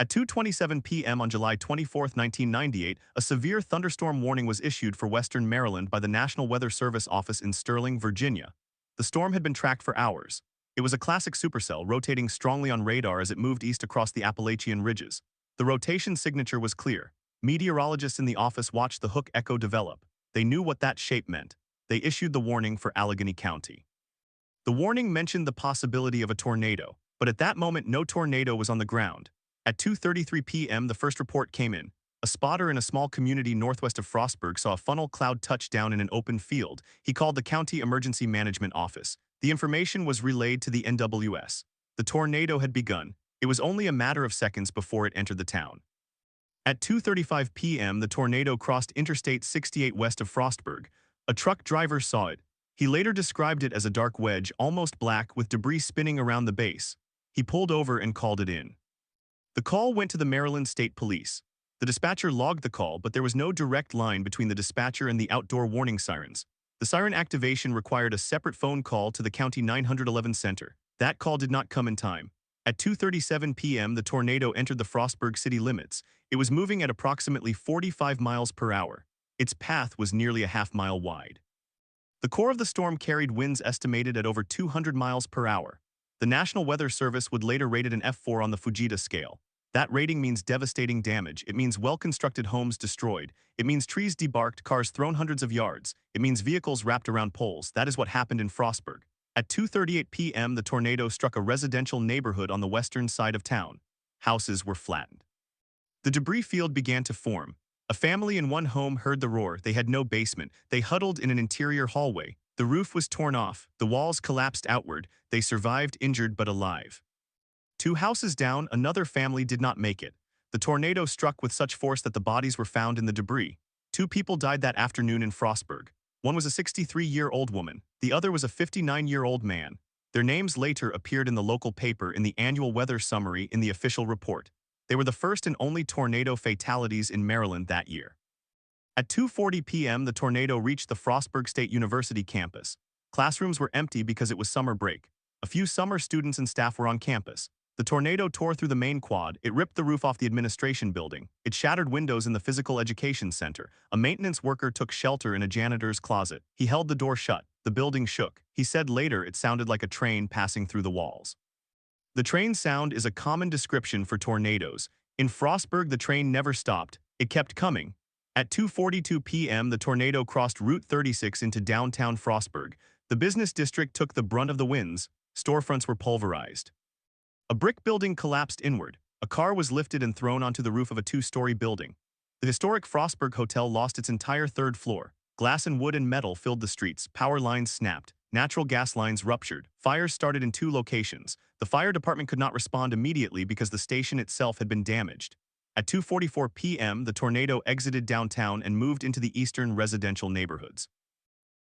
At 2:27 p.m. on July 24, 1998, a severe thunderstorm warning was issued for western Maryland by the National Weather Service office in Sterling, Virginia. The storm had been tracked for hours. It was a classic supercell rotating strongly on radar as it moved east across the Appalachian ridges. The rotation signature was clear. Meteorologists in the office watched the hook echo develop. They knew what that shape meant. They issued the warning for Allegheny County. The warning mentioned the possibility of a tornado, but at that moment no tornado was on the ground. At 2:33 p.m. the first report came in. A spotter in a small community northwest of Frostburg saw a funnel cloud touch down in an open field. He called the County Emergency Management Office. The information was relayed to the NWS. The tornado had begun. It was only a matter of seconds before it entered the town. At 2:35 p.m. the tornado crossed Interstate 68 west of Frostburg. A truck driver saw it. He later described it as a dark wedge, almost black, with debris spinning around the base. He pulled over and called it in. The call went to the Maryland State Police. The dispatcher logged the call, but there was no direct line between the dispatcher and the outdoor warning sirens. The siren activation required a separate phone call to the County 911 Center. That call did not come in time. At 2:37 p.m. the tornado entered the Frostburg city limits. It was moving at approximately 45 miles per hour. Its path was nearly a half-mile wide. The core of the storm carried winds estimated at over 200 miles per hour. The National Weather Service would later rate it an F4 on the Fujita scale. That rating means devastating damage. It means well-constructed homes destroyed. It means trees debarked, cars thrown hundreds of yards. It means vehicles wrapped around poles. That is what happened in Frostburg. At 2:38 p.m. the tornado struck a residential neighborhood on the western side of town. Houses were flattened. The debris field began to form. A family in one home heard the roar. They had no basement. They huddled in an interior hallway. The roof was torn off. The walls collapsed outward. They survived, injured but alive. 2 houses down, another family did not make it. The tornado struck with such force that the bodies were found in the debris. 2 people died that afternoon in Frostburg. One was a 63-year-old woman. The other was a 59-year-old man. Their names later appeared in the local paper in the annual weather summary in the official report. They were the first and only tornado fatalities in Maryland that year. At 2:40 p.m. the tornado reached the Frostburg State University campus. Classrooms were empty because it was summer break. A few summer students and staff were on campus. The tornado tore through the main quad. It ripped the roof off the administration building. It shattered windows in the physical education center. A maintenance worker took shelter in a janitor's closet. He held the door shut. The building shook. He said later it sounded like a train passing through the walls. The train sound is a common description for tornadoes. In Frostburg, the train never stopped. It kept coming. At 2:42 p.m. the tornado crossed Route 36 into downtown Frostburg. The business district took the brunt of the winds. Storefronts were pulverized. A brick building collapsed inward. A car was lifted and thrown onto the roof of a 2-story building. The historic Frostburg Hotel lost its entire 3rd floor. Glass and wood and metal filled the streets. Power lines snapped. Natural gas lines ruptured. Fires started in 2 locations. The fire department could not respond immediately because the station itself had been damaged. At 2:44 p.m. the tornado exited downtown and moved into the eastern residential neighborhoods.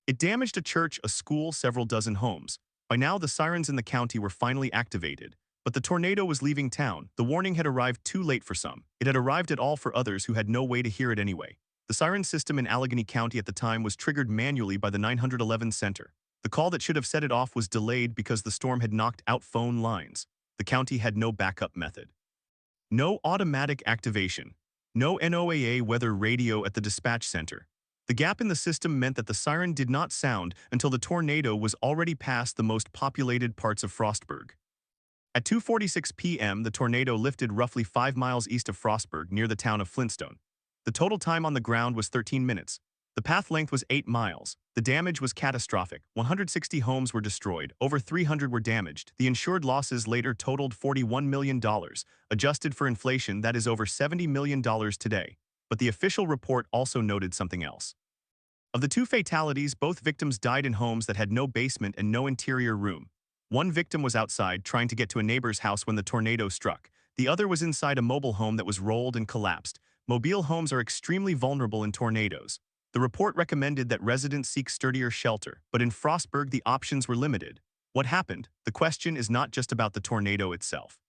It damaged a church, a school, several dozen homes. By now the sirens in the county were finally activated. But the tornado was leaving town. The warning had arrived too late for some. It had arrived at all for others who had no way to hear it anyway. The siren system in Allegheny County at the time was triggered manually by the 911 Center. The call that should have set it off was delayed because the storm had knocked out phone lines. The county had no backup method. No automatic activation. No NOAA weather radio at the dispatch center. The gap in the system meant that the siren did not sound until the tornado was already past the most populated parts of Frostburg. At 2:46 p.m. the tornado lifted roughly 5 miles east of Frostburg near the town of Flintstone. The total time on the ground was 13 minutes. The path length was 8 miles. The damage was catastrophic. 160 homes were destroyed. Over 300 were damaged. The insured losses later totaled $41 million. Adjusted for inflation, that is over $70 million today. But the official report also noted something else. Of the 2 fatalities, both victims died in homes that had no basement and no interior room. One victim was outside trying to get to a neighbor's house when the tornado struck. The other was inside a mobile home that was rolled and collapsed. Mobile homes are extremely vulnerable in tornadoes. The report recommended that residents seek sturdier shelter, but in Frostburg the options were limited. What happened? The question is not just about the tornado itself.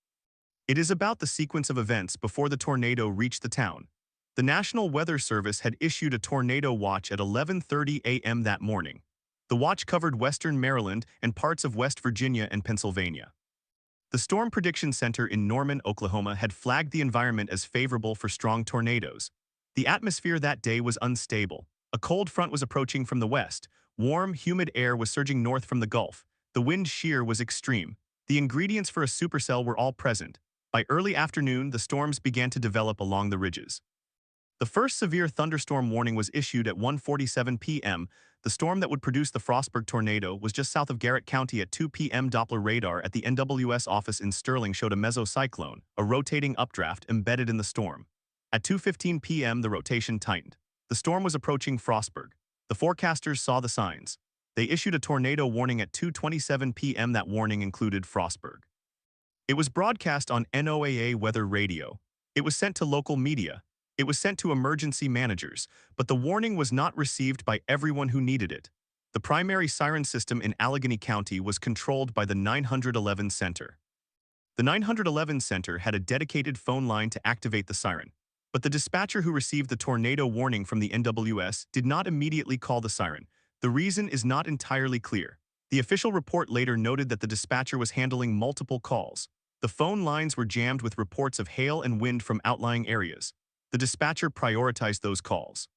It is about the sequence of events before the tornado reached the town. The National Weather Service had issued a tornado watch at 11:30 a.m. that morning. The watch covered western Maryland and parts of West Virginia and Pennsylvania. The Storm Prediction Center in Norman, Oklahoma had flagged the environment as favorable for strong tornadoes. The atmosphere that day was unstable. A cold front was approaching from the west. Warm, humid air was surging north from the Gulf. The wind shear was extreme. The ingredients for a supercell were all present. By early afternoon, the storms began to develop along the ridges. The first severe thunderstorm warning was issued at 1:47 p.m. The storm that would produce the Frostburg tornado was just south of Garrett County at 2 p.m. Doppler radar at the NWS office in Sterling showed a mesocyclone, a rotating updraft embedded in the storm. At 2:15 p.m. the rotation tightened. The storm was approaching Frostburg. The forecasters saw the signs. They issued a tornado warning at 2:27 p.m. That warning included Frostburg. It was broadcast on NOAA weather radio. It was sent to local media. It was sent to emergency managers, but the warning was not received by everyone who needed it. The primary siren system in Allegheny County was controlled by the 911 Center. The 911 Center had a dedicated phone line to activate the siren, but the dispatcher who received the tornado warning from the NWS did not immediately call the siren. The reason is not entirely clear. The official report later noted that the dispatcher was handling multiple calls. The phone lines were jammed with reports of hail and wind from outlying areas. The dispatcher prioritized those calls.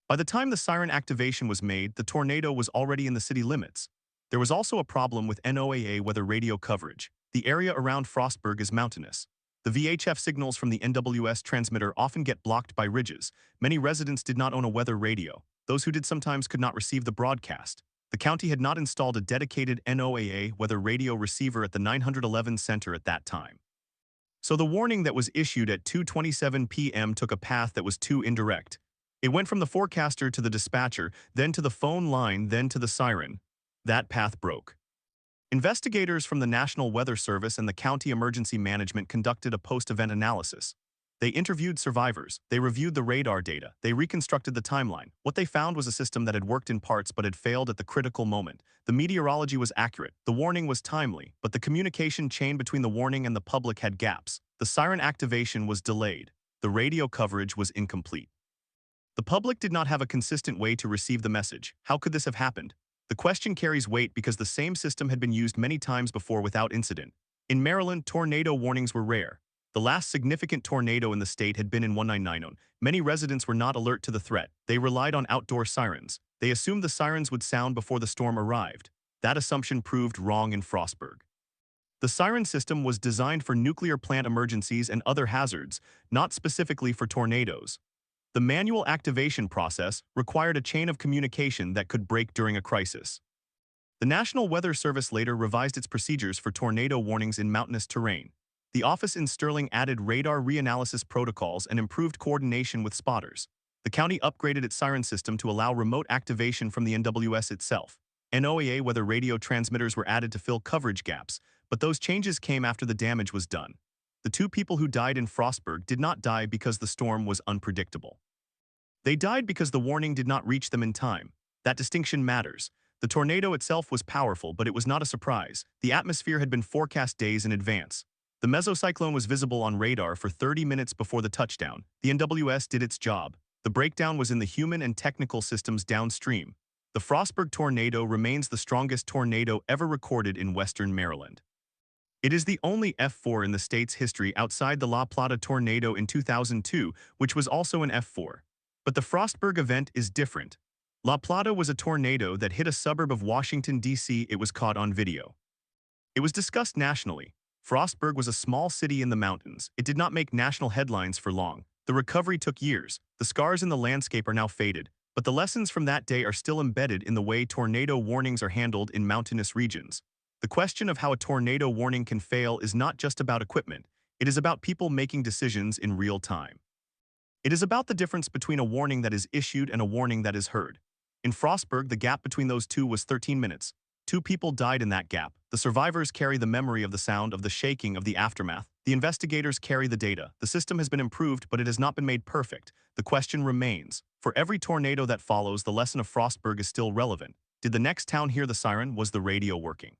By the time the siren activation was made, the tornado was already in the city limits. There was also a problem with NOAA weather radio coverage. The area around Frostburg is mountainous. The VHF signals from the NWS transmitter often get blocked by ridges. Many residents did not own a weather radio. Those who did sometimes could not receive the broadcast. The county had not installed a dedicated NOAA weather radio receiver at the 911 Center at that time. So the warning that was issued at 2:27 p.m. took a path that was too indirect. It went from the forecaster to the dispatcher, then to the phone line, then to the siren. That path broke. Investigators from the National Weather Service and the County Emergency Management conducted a post-event analysis. They interviewed survivors, they reviewed the radar data, they reconstructed the timeline. What they found was a system that had worked in parts but had failed at the critical moment. The meteorology was accurate, the warning was timely, but the communication chain between the warning and the public had gaps. The siren activation was delayed. The radio coverage was incomplete. The public did not have a consistent way to receive the message. How could this have happened? The question carries weight because the same system had been used many times before without incident. In Maryland, tornado warnings were rare. The last significant tornado in the state had been in 1990. Many residents were not alert to the threat. They relied on outdoor sirens. They assumed the sirens would sound before the storm arrived. That assumption proved wrong in Frostburg. The siren system was designed for nuclear plant emergencies and other hazards, not specifically for tornadoes. The manual activation process required a chain of communication that could break during a crisis. The National Weather Service later revised its procedures for tornado warnings in mountainous terrain. The office in Sterling added radar reanalysis protocols and improved coordination with spotters. The county upgraded its siren system to allow remote activation from the NWS itself. NOAA weather radio transmitters were added to fill coverage gaps, but those changes came after the damage was done. The two people who died in Frostburg did not die because the storm was unpredictable. They died because the warning did not reach them in time. That distinction matters. The tornado itself was powerful, but it was not a surprise. The atmosphere had been forecast days in advance. The mesocyclone was visible on radar for 30 minutes before the touchdown. The NWS did its job. The breakdown was in the human and technical systems downstream. The Frostburg tornado remains the strongest tornado ever recorded in western Maryland. It is the only F4 in the state's history outside the La Plata tornado in 2002, which was also an F4. But the Frostburg event is different. La Plata was a tornado that hit a suburb of Washington, D.C. It was caught on video. It was discussed nationally. Frostburg was a small city in the mountains. It did not make national headlines for long. The recovery took years. The scars in the landscape are now faded, but the lessons from that day are still embedded in the way tornado warnings are handled in mountainous regions. The question of how a tornado warning can fail is not just about equipment. It is about people making decisions in real time. It is about the difference between a warning that is issued and a warning that is heard. In Frostburg, the gap between those two was 13 minutes. 2 people died in that gap. The survivors carry the memory of the sound of the shaking of the aftermath. The investigators carry the data. The system has been improved, but it has not been made perfect. The question remains. For every tornado that follows, the lesson of Frostburg is still relevant. Did the next town hear the siren? Was the radio working?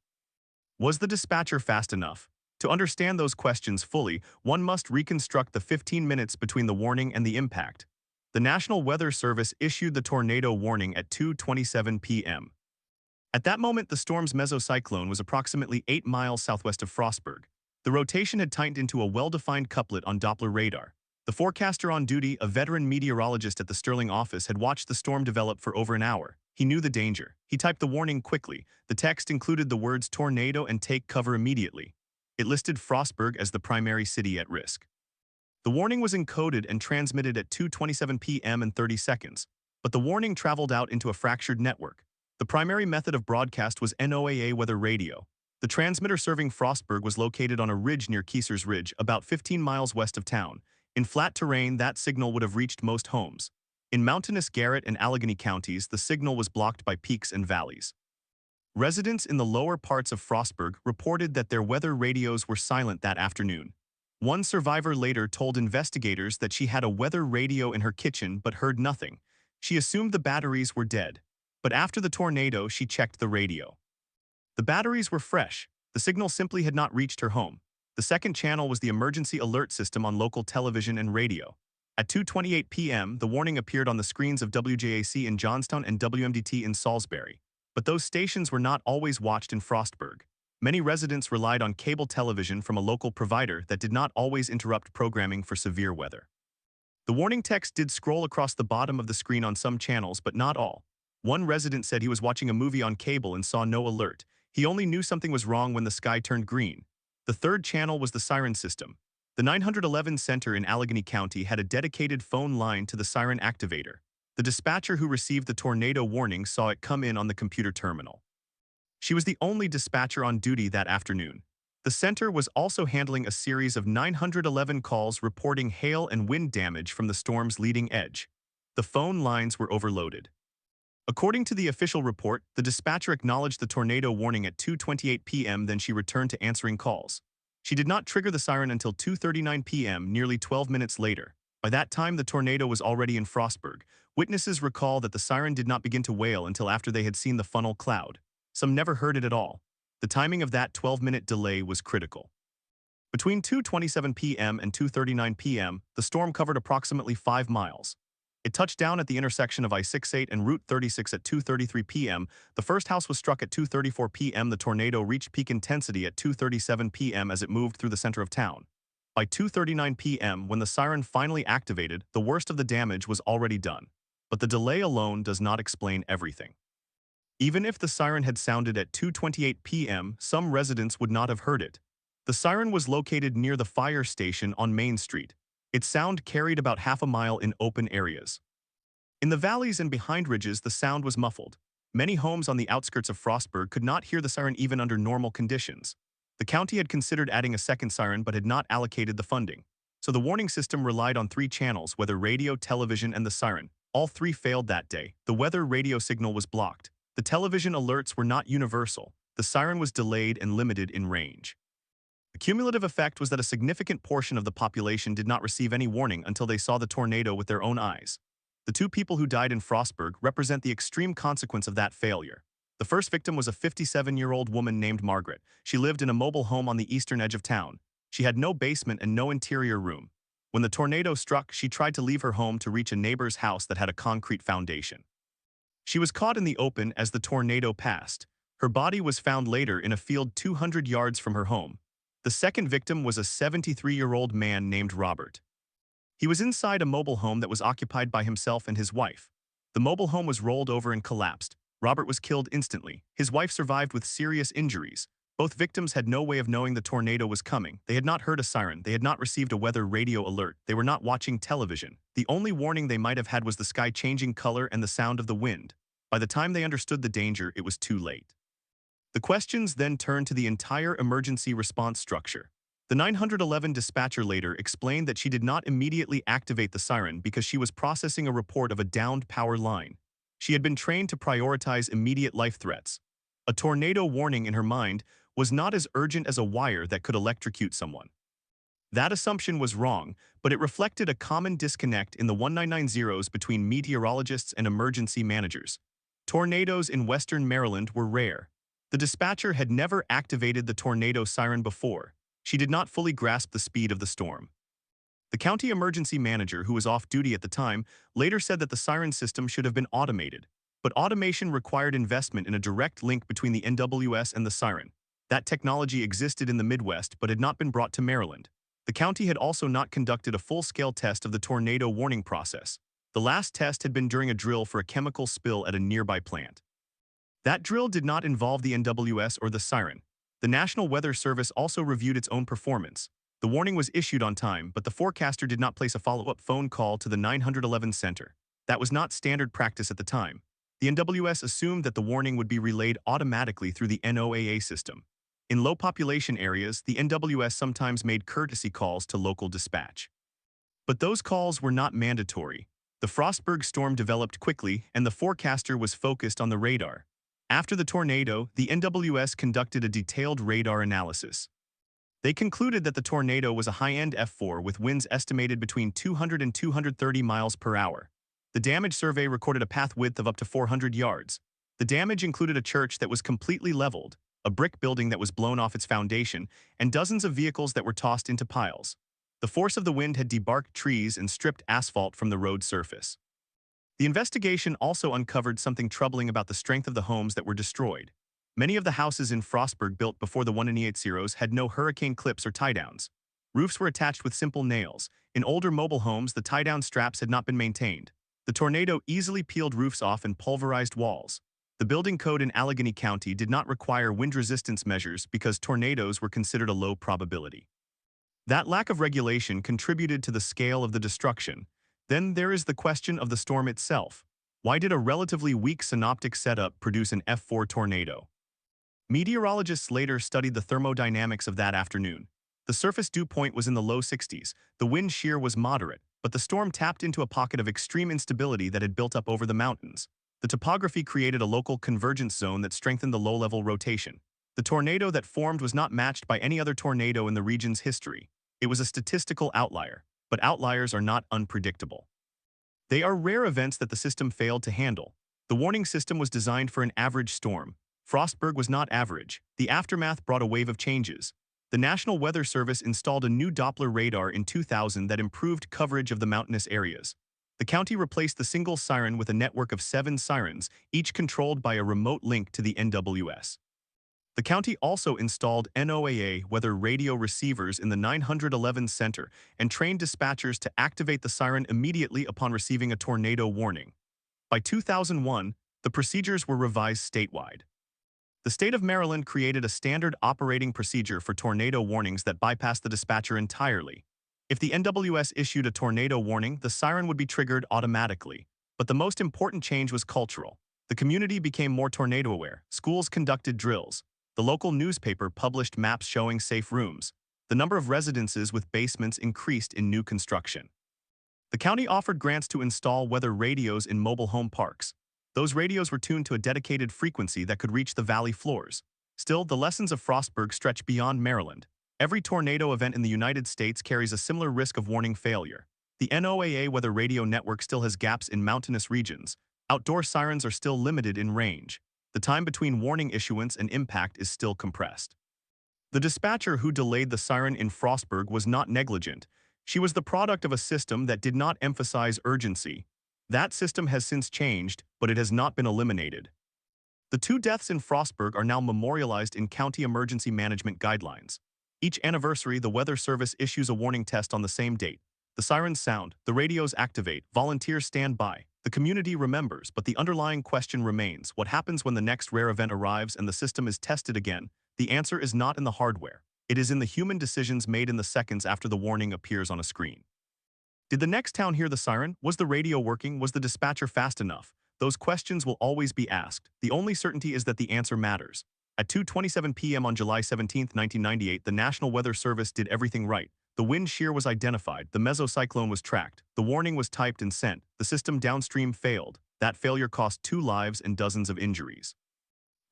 Was the dispatcher fast enough? To understand those questions fully, one must reconstruct the 15 minutes between the warning and the impact. The National Weather Service issued the tornado warning at 2:27 p.m. At that moment, the storm's mesocyclone was approximately 8 miles southwest of Frostburg. The rotation had tightened into a well-defined couplet on Doppler radar. The forecaster on duty, a veteran meteorologist at the Sterling office, had watched the storm develop for over an hour. He knew the danger. He typed the warning quickly. The text included the words tornado and take cover immediately. It listed Frostburg as the primary city at risk. The warning was encoded and transmitted at 2:27 p.m. and 30 seconds, but the warning traveled out into a fractured network. The primary method of broadcast was NOAA weather radio. The transmitter serving Frostburg was located on a ridge near Keeser's Ridge, about 15 miles west of town. In flat terrain, that signal would have reached most homes. In mountainous Garrett and Allegheny counties, the signal was blocked by peaks and valleys. Residents in the lower parts of Frostburg reported that their weather radios were silent that afternoon. One survivor later told investigators that she had a weather radio in her kitchen but heard nothing. She assumed the batteries were dead. But after the tornado, she checked the radio. The batteries were fresh. The signal simply had not reached her home. The second channel was the emergency alert system on local television and radio. At 2:28 p.m., the warning appeared on the screens of WJAC in Johnstown and WMDT in Salisbury. But those stations were not always watched in Frostburg. Many residents relied on cable television from a local provider that did not always interrupt programming for severe weather. The warning text did scroll across the bottom of the screen on some channels, but not all. One resident said he was watching a movie on cable and saw no alert. He only knew something was wrong when the sky turned green. The third channel was the siren system. The 911 center in Allegheny County had a dedicated phone line to the siren activator. The dispatcher who received the tornado warning saw it come in on the computer terminal. She was the only dispatcher on duty that afternoon. The center was also handling a series of 911 calls reporting hail and wind damage from the storm's leading edge. The phone lines were overloaded. According to the official report, the dispatcher acknowledged the tornado warning at 2:28 p.m. Then she returned to answering calls. She did not trigger the siren until 2:39 p.m., nearly 12 minutes later. By that time, the tornado was already in Frostburg. Witnesses recall that the siren did not begin to wail until after they had seen the funnel cloud. Some never heard it at all. The timing of that 12-minute delay was critical. Between 2:27 p.m. and 2:39 p.m., the storm covered approximately 5 miles. It touched down at the intersection of I-68 and Route 36 at 2:33 p.m. The first house was struck at 2:34 p.m. The tornado reached peak intensity at 2:37 p.m. as it moved through the center of town. By 2:39 p.m., when the siren finally activated, the worst of the damage was already done. But the delay alone does not explain everything. Even if the siren had sounded at 2:28 p.m., some residents would not have heard it. The siren was located near the fire station on Main Street. Its sound carried about half a mile in open areas. In the valleys and behind ridges, the sound was muffled. Many homes on the outskirts of Frostburg could not hear the siren even under normal conditions. The county had considered adding a second siren but had not allocated the funding. So the warning system relied on 3 channels, weather radio, television, and the siren. All 3 failed that day. The weather radio signal was blocked. The television alerts were not universal. The siren was delayed and limited in range. The cumulative effect was that a significant portion of the population did not receive any warning until they saw the tornado with their own eyes. The 2 people who died in Frostburg represent the extreme consequence of that failure. The first victim was a 57-year-old woman named Margaret. She lived in a mobile home on the eastern edge of town. She had no basement and no interior room. When the tornado struck, she tried to leave her home to reach a neighbor's house that had a concrete foundation. She was caught in the open as the tornado passed. Her body was found later in a field 200 yards from her home. The second victim was a 73-year-old man named Robert. He was inside a mobile home that was occupied by himself and his wife. The mobile home was rolled over and collapsed. Robert was killed instantly. His wife survived with serious injuries. Both victims had no way of knowing the tornado was coming. They had not heard a siren. They had not received a weather radio alert. They were not watching television. The only warning they might have had was the sky changing color and the sound of the wind. By the time they understood the danger, it was too late. The questions then turned to the entire emergency response structure. The 911 dispatcher later explained that she did not immediately activate the siren because she was processing a report of a downed power line. She had been trained to prioritize immediate life threats. A tornado warning in her mind was not as urgent as a wire that could electrocute someone. That assumption was wrong, but it reflected a common disconnect in the 1990s between meteorologists and emergency managers. Tornadoes in western Maryland were rare. The dispatcher had never activated the tornado siren before. She did not fully grasp the speed of the storm. The county emergency manager, who was off duty at the time, later said that the siren system should have been automated. But automation required investment in a direct link between the NWS and the siren. That technology existed in the Midwest but had not been brought to Maryland. The county had also not conducted a full-scale test of the tornado warning process. The last test had been during a drill for a chemical spill at a nearby plant. That drill did not involve the NWS or the siren. The National Weather Service also reviewed its own performance. The warning was issued on time, but the forecaster did not place a follow-up phone call to the 911 center. That was not standard practice at the time. The NWS assumed that the warning would be relayed automatically through the NOAA system. In low population areas, the NWS sometimes made courtesy calls to local dispatch. But those calls were not mandatory. The Frostburg storm developed quickly, and the forecaster was focused on the radar. After the tornado, the NWS conducted a detailed radar analysis. They concluded that the tornado was a high-end F4 with winds estimated between 200 and 230 miles per hour. The damage survey recorded a path width of up to 400 yards. The damage included a church that was completely leveled, a brick building that was blown off its foundation, and dozens of vehicles that were tossed into piles. The force of the wind had debarked trees and stripped asphalt from the road surface. The investigation also uncovered something troubling about the strength of the homes that were destroyed. Many of the houses in Frostburg built before the 180s had no hurricane clips or tie-downs. Roofs were attached with simple nails. In older mobile homes, the tie-down straps had not been maintained. The tornado easily peeled roofs off and pulverized walls. The building code in Allegheny County did not require wind resistance measures because tornadoes were considered a low probability. That lack of regulation contributed to the scale of the destruction. Then there is the question of the storm itself. Why did a relatively weak synoptic setup produce an F4 tornado? Meteorologists later studied the thermodynamics of that afternoon. The surface dew point was in the low 60s, the wind shear was moderate, but the storm tapped into a pocket of extreme instability that had built up over the mountains. The topography created a local convergence zone that strengthened the low-level rotation. The tornado that formed was not matched by any other tornado in the region's history. It was a statistical outlier. But outliers are not unpredictable. They are rare events that the system failed to handle. The warning system was designed for an average storm. Frostburg was not average. The aftermath brought a wave of changes. The National Weather Service installed a new Doppler radar in 2000 that improved coverage of the mountainous areas. The county replaced the single siren with a network of 7 sirens, each controlled by a remote link to the NWS. The county also installed NOAA weather radio receivers in the 911 center and trained dispatchers to activate the siren immediately upon receiving a tornado warning. By 2001, the procedures were revised statewide. The state of Maryland created a standard operating procedure for tornado warnings that bypassed the dispatcher entirely. If the NWS issued a tornado warning, the siren would be triggered automatically. But the most important change was cultural. The community became more tornado-aware. Schools conducted drills. The local newspaper published maps showing safe rooms. The number of residences with basements increased in new construction. The county offered grants to install weather radios in mobile home parks. Those radios were tuned to a dedicated frequency that could reach the valley floors. Still, the lessons of Frostburg stretch beyond Maryland. Every tornado event in the United States carries a similar risk of warning failure. The NOAA weather radio network still has gaps in mountainous regions. Outdoor sirens are still limited in range. The time between warning issuance and impact is still compressed. The dispatcher who delayed the siren in Frostburg was not negligent. She was the product of a system that did not emphasize urgency. That system has since changed, but it has not been eliminated. The 2 deaths in Frostburg are now memorialized in county emergency management guidelines. Each anniversary, the Weather Service issues a warning test on the same date. The sirens sound, the radios activate, volunteers stand by. The community remembers, but the underlying question remains: what happens when the next rare event arrives and the system is tested again? The answer is not in the hardware. It is in the human decisions made in the seconds after the warning appears on a screen. Did the next town hear the siren? Was the radio working? Was the dispatcher fast enough? Those questions will always be asked. The only certainty is that the answer matters. At 2:27 p.m. on July 17, 1998, the National Weather Service did everything right. The wind shear was identified, the mesocyclone was tracked, the warning was typed and sent, the system downstream failed. That failure cost 2 lives and dozens of injuries.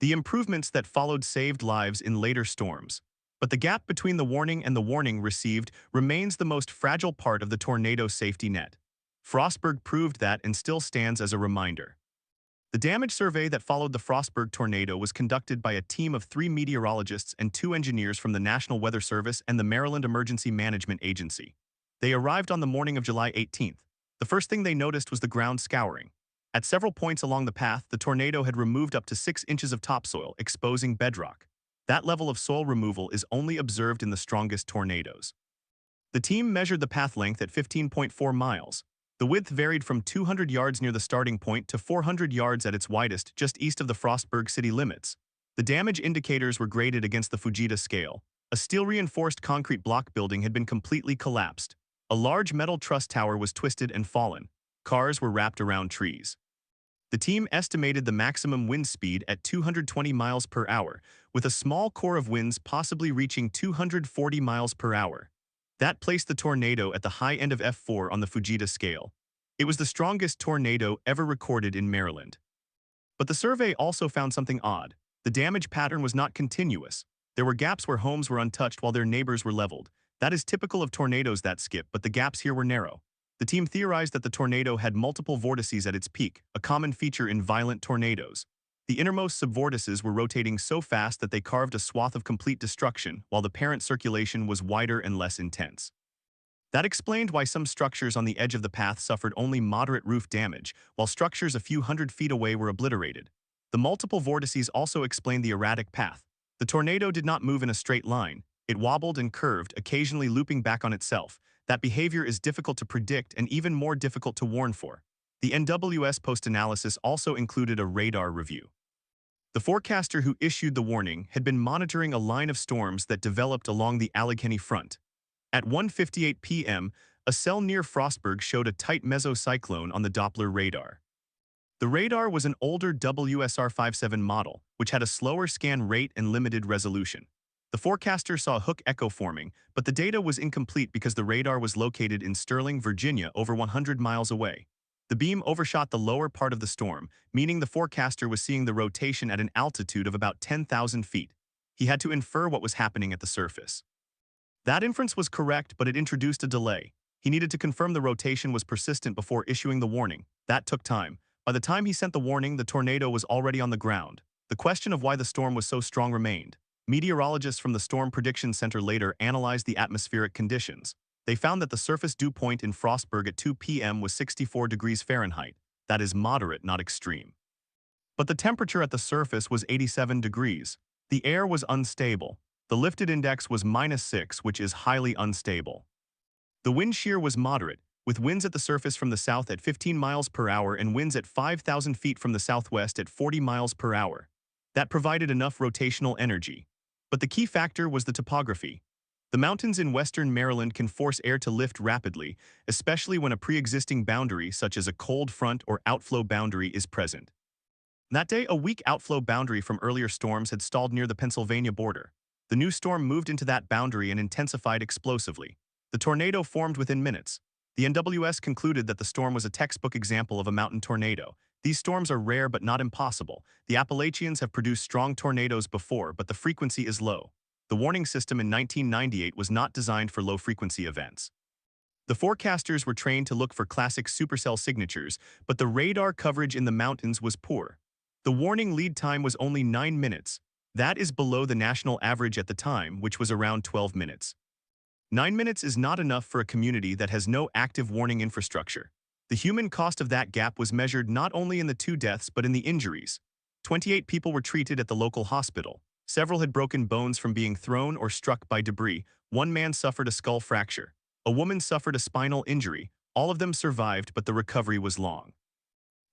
The improvements that followed saved lives in later storms. But the gap between the warning and the warning received remains the most fragile part of the tornado safety net. Frostburg proved that and still stands as a reminder. The damage survey that followed the Frostburg tornado was conducted by a team of 3 meteorologists and 2 engineers from the National Weather Service and the Maryland Emergency Management Agency. They arrived on the morning of July 18th. The first thing they noticed was the ground scouring. At several points along the path, the tornado had removed up to 6 inches of topsoil, exposing bedrock. That level of soil removal is only observed in the strongest tornadoes. The team measured the path length at 15.4 miles. The width varied from 200 yards near the starting point to 400 yards at its widest, just east of the Frostburg city limits. The damage indicators were graded against the Fujita scale. A steel-reinforced concrete block building had been completely collapsed. A large metal truss tower was twisted and fallen. Cars were wrapped around trees. The team estimated the maximum wind speed at 220 miles per hour, with a small core of winds possibly reaching 240 miles per hour. That placed the tornado at the high end of F4 on the Fujita scale. It was the strongest tornado ever recorded in Maryland. But the survey also found something odd. The damage pattern was not continuous. There were gaps where homes were untouched while their neighbors were leveled. That is typical of tornadoes that skip, but the gaps here were narrow. The team theorized that the tornado had multiple vortices at its peak, a common feature in violent tornadoes. The innermost subvortices were rotating so fast that they carved a swath of complete destruction, while the parent circulation was wider and less intense. That explained why some structures on the edge of the path suffered only moderate roof damage, while structures a few hundred feet away were obliterated. The multiple vortices also explained the erratic path. The tornado did not move in a straight line. It wobbled and curved, occasionally looping back on itself. That behavior is difficult to predict and even more difficult to warn for. The NWS post-analysis also included a radar review. The forecaster who issued the warning had been monitoring a line of storms that developed along the Allegheny front. At 1:58 p.m., a cell near Frostburg showed a tight mesocyclone on the Doppler radar. The radar was an older WSR-57 model, which had a slower scan rate and limited resolution. The forecaster saw a hook echo forming, but the data was incomplete because the radar was located in Sterling, Virginia, over 100 miles away. The beam overshot the lower part of the storm, meaning the forecaster was seeing the rotation at an altitude of about 10,000 feet. He had to infer what was happening at the surface. That inference was correct, but it introduced a delay. He needed to confirm the rotation was persistent before issuing the warning. That took time. By the time he sent the warning, the tornado was already on the ground. The question of why the storm was so strong remained. Meteorologists from the Storm Prediction Center later analyzed the atmospheric conditions. They found that the surface dew point in Frostburg at 2 p.m. was 64 degrees Fahrenheit. That is moderate, not extreme. But the temperature at the surface was 87 degrees. The air was unstable. The lifted index was -6, which is highly unstable. The wind shear was moderate, with winds at the surface from the south at 15 miles per hour and winds at 5,000 feet from the southwest at 40 miles per hour. That provided enough rotational energy. But the key factor was the topography. The mountains in western Maryland can force air to lift rapidly, especially when a pre-existing boundary such as a cold front or outflow boundary is present. That day, a weak outflow boundary from earlier storms had stalled near the Pennsylvania border. The new storm moved into that boundary and intensified explosively. The tornado formed within minutes. The NWS concluded that the storm was a textbook example of a mountain tornado. These storms are rare but not impossible. The Appalachians have produced strong tornadoes before, but the frequency is low. The warning system in 1998 was not designed for low-frequency events. The forecasters were trained to look for classic supercell signatures, but the radar coverage in the mountains was poor. The warning lead time was only 9 minutes. That is below the national average at the time, which was around 12 minutes. 9 minutes is not enough for a community that has no active warning infrastructure. The human cost of that gap was measured not only in the 2 deaths but in the injuries. 28 people were treated at the local hospital. Several had broken bones from being thrown or struck by debris. 1 man suffered a skull fracture. A woman suffered a spinal injury. All of them survived, but the recovery was long.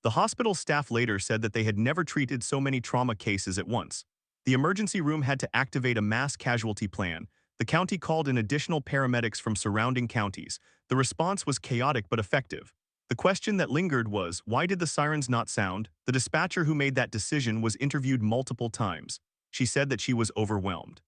The hospital staff later said that they had never treated so many trauma cases at once. The emergency room had to activate a mass casualty plan. The county called in additional paramedics from surrounding counties. The response was chaotic but effective. The question that lingered was, why did the sirens not sound? The dispatcher who made that decision was interviewed multiple times. She said that she was overwhelmed.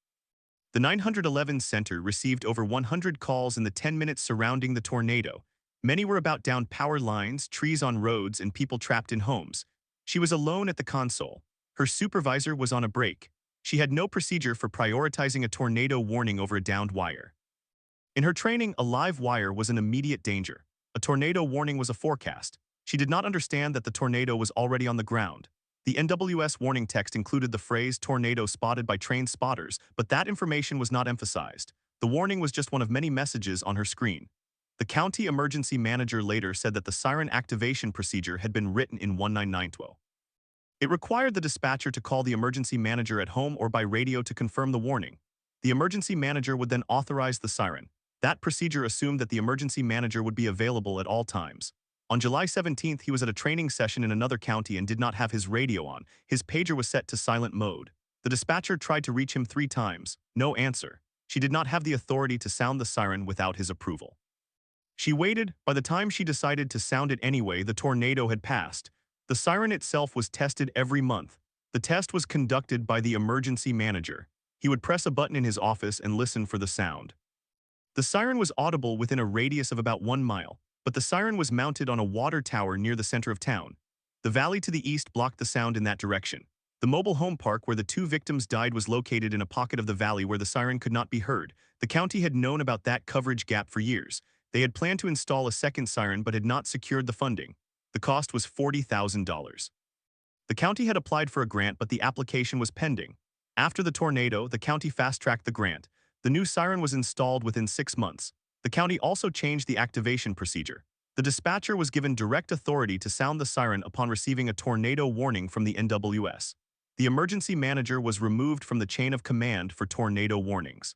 The 911 center received over 100 calls in the 10 minutes surrounding the tornado. Many were about downed power lines, trees on roads, and people trapped in homes. She was alone at the console. Her supervisor was on a break. She had no procedure for prioritizing a tornado warning over a downed wire. In her training, a live wire was an immediate danger. A tornado warning was a forecast. She did not understand that the tornado was already on the ground. The NWS warning text included the phrase "tornado spotted by trained spotters," but that information was not emphasized. The warning was just one of many messages on her screen. The county emergency manager later said that the siren activation procedure had been written in 19912. It required the dispatcher to call the emergency manager at home or by radio to confirm the warning. The emergency manager would then authorize the siren. That procedure assumed that the emergency manager would be available at all times. On July 17th, he was at a training session in another county and did not have his radio on. His pager was set to silent mode. The dispatcher tried to reach him 3 times. No answer. She did not have the authority to sound the siren without his approval. She waited. By the time she decided to sound it anyway, the tornado had passed. The siren itself was tested every month. The test was conducted by the emergency manager. He would press a button in his office and listen for the sound. The siren was audible within a radius of about 1 mile, but the siren was mounted on a water tower near the center of town. The valley to the east blocked the sound in that direction. The mobile home park where the 2 victims died was located in a pocket of the valley where the siren could not be heard. The county had known about that coverage gap for years. They had planned to install a second siren but had not secured the funding. The cost was $40,000. The county had applied for a grant, but the application was pending. After the tornado, the county fast-tracked the grant. The new siren was installed within 6 months. The county also changed the activation procedure. The dispatcher was given direct authority to sound the siren upon receiving a tornado warning from the NWS. The emergency manager was removed from the chain of command for tornado warnings.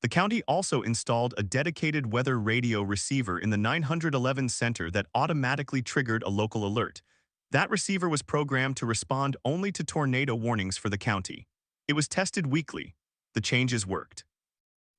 The county also installed a dedicated weather radio receiver in the 911 center that automatically triggered a local alert. That receiver was programmed to respond only to tornado warnings for the county. It was tested weekly. The changes worked.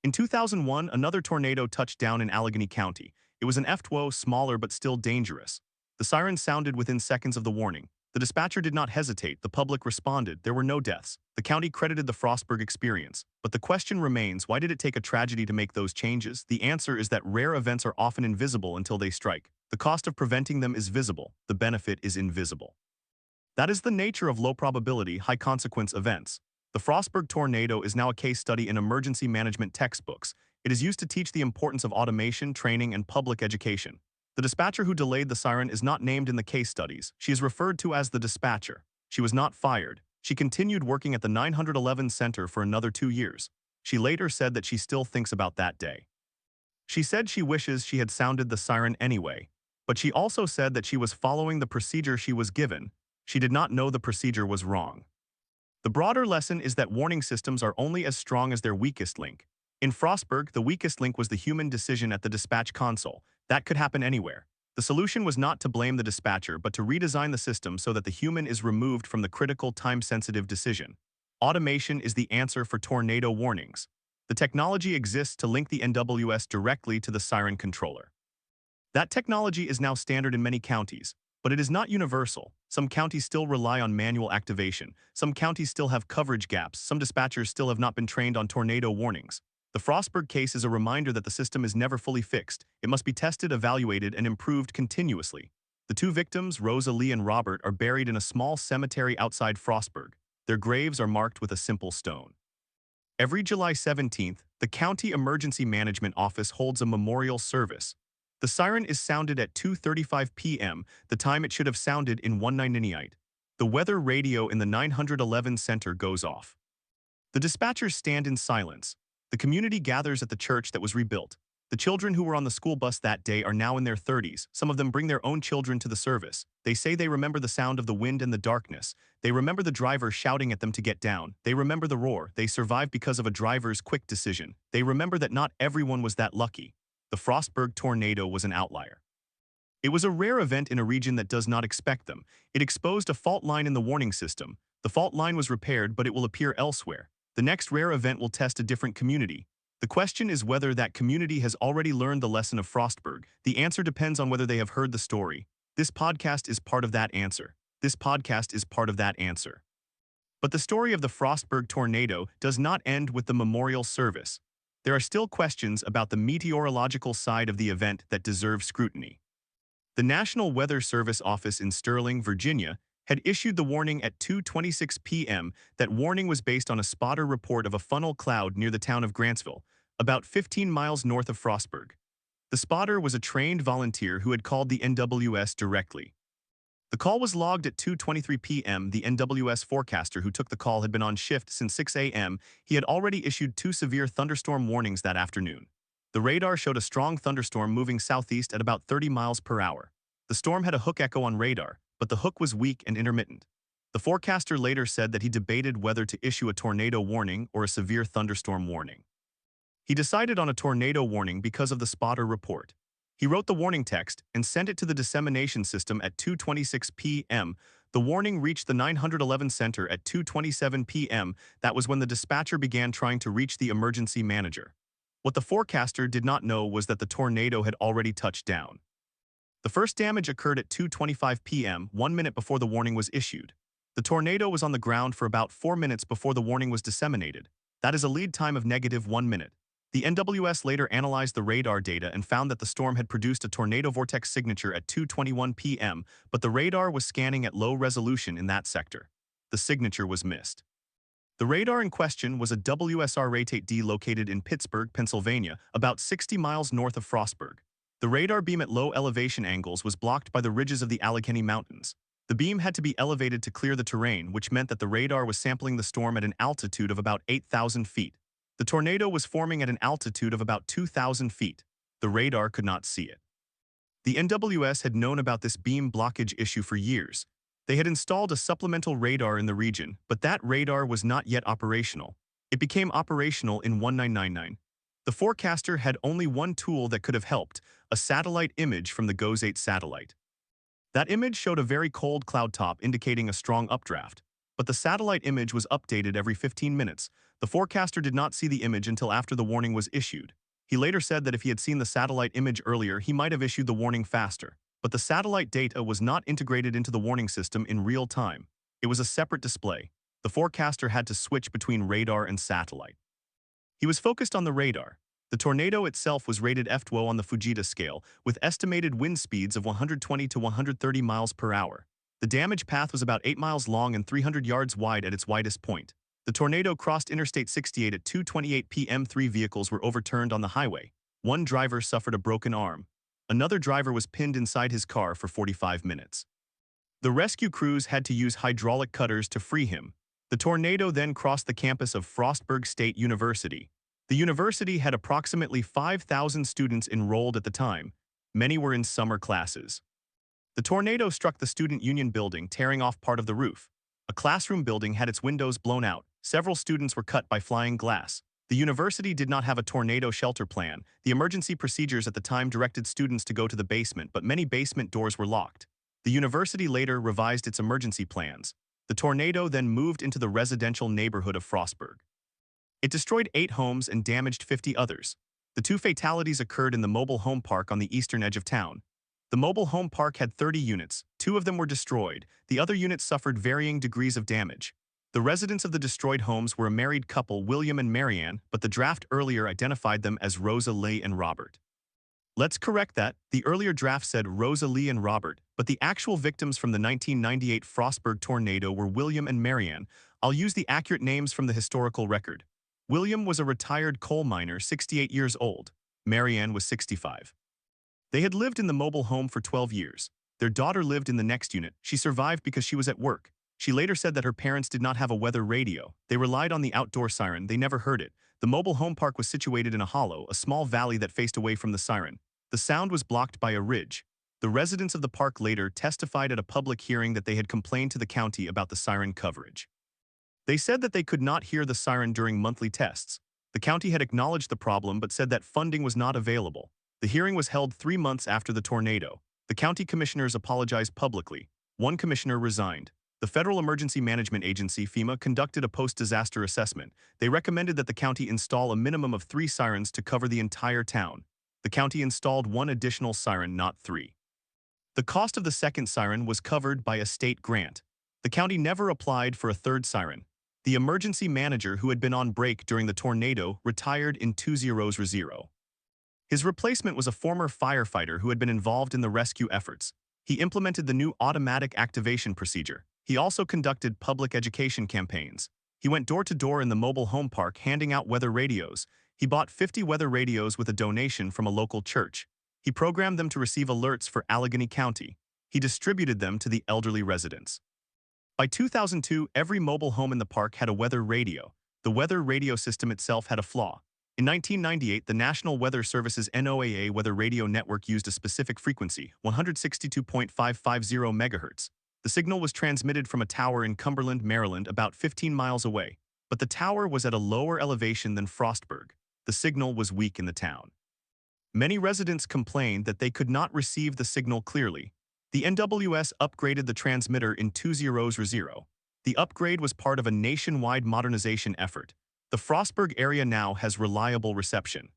In 2001, another tornado touched down in Allegheny County. It was an F2O, smaller but still dangerous. The siren sounded within seconds of the warning. The dispatcher did not hesitate. The public responded. There were no deaths. The county credited the Frostburg experience. But the question remains, why did it take a tragedy to make those changes? The answer is that rare events are often invisible until they strike. The cost of preventing them is visible. The benefit is invisible. That is the nature of low-probability, high-consequence events. The Frostburg tornado is now a case study in emergency management textbooks. It is used to teach the importance of automation, training, and public education. The dispatcher who delayed the siren is not named in the case studies. She is referred to as the dispatcher. She was not fired. She continued working at the 911 center for another 2 years. She later said that she still thinks about that day. She said she wishes she had sounded the siren anyway, but she also said that she was following the procedure she was given. She did not know the procedure was wrong. The broader lesson is that warning systems are only as strong as their weakest link. In Frostburg, the weakest link was the human decision at the dispatch console. That could happen anywhere. The solution was not to blame the dispatcher, but to redesign the system so that the human is removed from the critical, time-sensitive decision. Automation is the answer for tornado warnings. The technology exists to link the NWS directly to the siren controller. That technology is now standard in many counties, but it is not universal. Some counties still rely on manual activation. Some counties still have coverage gaps. Some dispatchers still have not been trained on tornado warnings. The Frostburg case is a reminder that the system is never fully fixed. It must be tested, evaluated, and improved continuously. The 2 victims, Rosa Lee and Robert, are buried in a small cemetery outside Frostburg. Their graves are marked with a simple stone. Every July 17th, the County Emergency Management Office holds a memorial service. The siren is sounded at 2:35 p.m., the time it should have sounded in 1998. The weather radio in the 911 center goes off. The dispatchers stand in silence. The community gathers at the church that was rebuilt. The children who were on the school bus that day are now in their 30s. Some of them bring their own children to the service. They say they remember the sound of the wind and the darkness. They remember the driver shouting at them to get down. They remember the roar. They survived because of a driver's quick decision. They remember that not everyone was that lucky. The Frostburg tornado was an outlier. It was a rare event in a region that does not expect them. It exposed a fault line in the warning system. The fault line was repaired, but it will appear elsewhere. The next rare event will test a different community. The question is whether that community has already learned the lesson of Frostburg. The answer depends on whether they have heard the story. This podcast is part of that answer. This podcast is part of that answer. But the story of the Frostburg tornado does not end with the memorial service. There are still questions about the meteorological side of the event that deserve scrutiny. The National Weather Service office in Sterling, Virginia, had issued the warning at 2:26 p.m. That warning was based on a spotter report of a funnel cloud near the town of Grantsville, about 15 miles north of Frostburg. The spotter was a trained volunteer who had called the NWS directly. The call was logged at 2:23 p.m. The NWS forecaster who took the call had been on shift since 6 a.m. He had already issued 2 severe thunderstorm warnings that afternoon. The radar showed a strong thunderstorm moving southeast at about 30 miles per hour. The storm had a hook echo on radar, but the hook was weak and intermittent. The forecaster later said that he debated whether to issue a tornado warning or a severe thunderstorm warning. He decided on a tornado warning because of the spotter report. He wrote the warning text and sent it to the dissemination system at 2:26 p.m. The warning reached the 911 center at 2:27 p.m. That was when the dispatcher began trying to reach the emergency manager. What the forecaster did not know was that the tornado had already touched down. The first damage occurred at 2:25 p.m., 1 minute before the warning was issued. The tornado was on the ground for about 4 minutes before the warning was disseminated. That is a lead time of -1 minute. The NWS later analyzed the radar data and found that the storm had produced a tornado vortex signature at 2:21 p.m., but the radar was scanning at low resolution in that sector. The signature was missed. The radar in question was a WSR Rate-8D located in Pittsburgh, Pennsylvania, about 60 miles north of Frostburg. The radar beam at low elevation angles was blocked by the ridges of the Allegheny Mountains. The beam had to be elevated to clear the terrain, which meant that the radar was sampling the storm at an altitude of about 8,000 feet. The tornado was forming at an altitude of about 2,000 feet. The radar could not see it. The NWS had known about this beam blockage issue for years. They had installed a supplemental radar in the region, but that radar was not yet operational. It became operational in 1999. The forecaster had only one tool that could have helped, a satellite image from the GOES-8 satellite. That image showed a very cold cloud top indicating a strong updraft, but the satellite image was updated every 15 minutes. The forecaster did not see the image until after the warning was issued. He later said that if he had seen the satellite image earlier, he might have issued the warning faster. But the satellite data was not integrated into the warning system in real time. It was a separate display. The forecaster had to switch between radar and satellite. He was focused on the radar. The tornado itself was rated F2 on the Fujita scale, with estimated wind speeds of 120 to 130 miles per hour. The damage path was about 8 miles long and 300 yards wide at its widest point. The tornado crossed Interstate 68 at 2:28 p.m. 3 vehicles were overturned on the highway. One driver suffered a broken arm. Another driver was pinned inside his car for 45 minutes. The rescue crews had to use hydraulic cutters to free him. The tornado then crossed the campus of Frostburg State University. The university had approximately 5,000 students enrolled at the time. Many were in summer classes. The tornado struck the student union building, tearing off part of the roof. A classroom building had its windows blown out. Several students were cut by flying glass. The university did not have a tornado shelter plan. The emergency procedures at the time directed students to go to the basement, but many basement doors were locked. The university later revised its emergency plans. The tornado then moved into the residential neighborhood of Frostburg. It destroyed 8 homes and damaged 50 others. The 2 fatalities occurred in the mobile home park on the eastern edge of town. The mobile home park had 30 units. 2 of them were destroyed. The other units suffered varying degrees of damage. The residents of the destroyed homes were a married couple, William and Marianne, but the draft earlier identified them as Rosa Lee and Robert. Let's correct that. The earlier draft said Rosa Lee and Robert, but the actual victims from the 1998 Frostburg tornado were William and Marianne. I'll use the accurate names from the historical record. William was a retired coal miner, 68 years old. Marianne was 65. They had lived in the mobile home for 12 years. Their daughter lived in the next unit. She survived because she was at work. She later said that her parents did not have a weather radio. They relied on the outdoor siren. They never heard it. The mobile home park was situated in a hollow, a small valley that faced away from the siren. The sound was blocked by a ridge. The residents of the park later testified at a public hearing that they had complained to the county about the siren coverage. They said that they could not hear the siren during monthly tests. The county had acknowledged the problem but said that funding was not available. The hearing was held 3 months after the tornado. The county commissioners apologized publicly. One commissioner resigned. The Federal Emergency Management Agency, FEMA, conducted a post-disaster assessment. They recommended that the county install a minimum of 3 sirens to cover the entire town. The county installed 1 additional siren, not 3. The cost of the second siren was covered by a state grant. The county never applied for a 3rd siren. The emergency manager, who had been on break during the tornado, retired in 2000. His replacement was a former firefighter who had been involved in the rescue efforts. He implemented the new automatic activation procedure. He also conducted public education campaigns. He went door to door in the mobile home park handing out weather radios. He bought 50 weather radios with a donation from a local church. He programmed them to receive alerts for Allegheny County. He distributed them to the elderly residents. By 2002, every mobile home in the park had a weather radio. The weather radio system itself had a flaw. In 1998, the National Weather Service's NOAA weather radio network used a specific frequency, 162.550 MHz. The The signal was transmitted from a tower in Cumberland, Maryland, about 15 miles away, but the tower was at a lower elevation than Frostburg. The signal was weak in the town. Many residents complained that they could not receive the signal clearly. The NWS upgraded the transmitter in 2000. The upgrade was part of a nationwide modernization effort. The Frostburg area now has reliable reception.